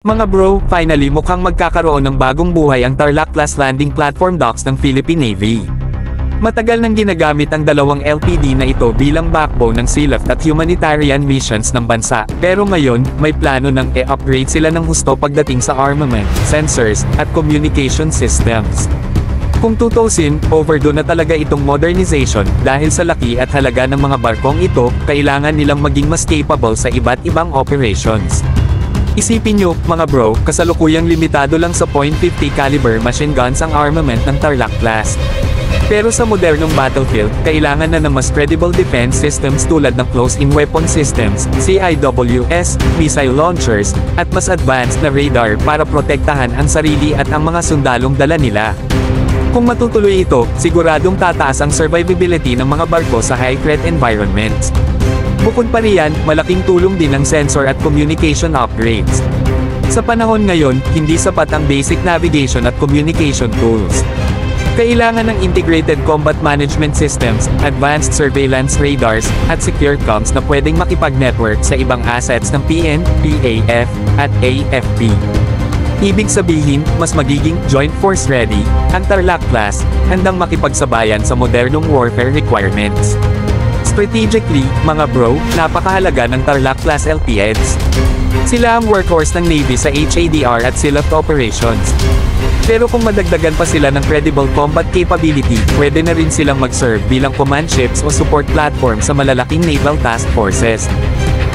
Mga bro, finally mukhang magkakaroon ng bagong buhay ang Tarlac-class landing platform docks ng Philippine Navy. Matagal nang ginagamit ang dalawang LPD na ito bilang backbone ng sealift at humanitarian missions ng bansa, pero ngayon, may plano ng e-upgrade sila ng husto pagdating sa armament, sensors, at communication systems. Kung tutusin, overdue na talaga itong modernization, dahil sa laki at halaga ng mga barkong ito, kailangan nilang maging mas capable sa iba't ibang operations. Isipin nyo, mga bro, kasalukuyang limitado lang sa .50 caliber machine guns ang armament ng Tarlac class. Pero sa modernong battlefield, kailangan na ng mas credible defense systems tulad ng close-in weapon systems, CIWS, missile launchers, at mas advanced na radar para protektahan ang sarili at ang mga sundalong dala nila. Kung matutuloy ito, siguradong tataas ang survivability ng mga barko sa high-threat environments. Bukod pa riyan, malaking tulong din ang sensor at communication upgrades. Sa panahon ngayon, hindi sapat ang basic navigation at communication tools. Kailangan ng integrated combat management systems, advanced surveillance radars, at secure comms na pwedeng makipag-network sa ibang assets ng PN, PAF, at AFP. Ibig sabihin, mas magiging joint force ready, ang Tarlac class, handang makipagsabayan sa modernong warfare requirements. Strategically, mga bro, napakahalaga ng Tarlac class LPDs. Sila ang workhorse ng Navy sa HADR at sealift operations. Pero kung madagdagan pa sila ng credible combat capability, pwede na rin silang mag-serve bilang command ships o support platform sa malalaking naval task forces.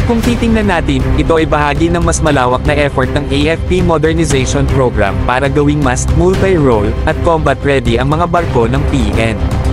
Kung titingnan natin, ito ay bahagi ng mas malawak na effort ng AFP Modernization Program para gawing mas multi-role at combat-ready ang mga barko ng PN.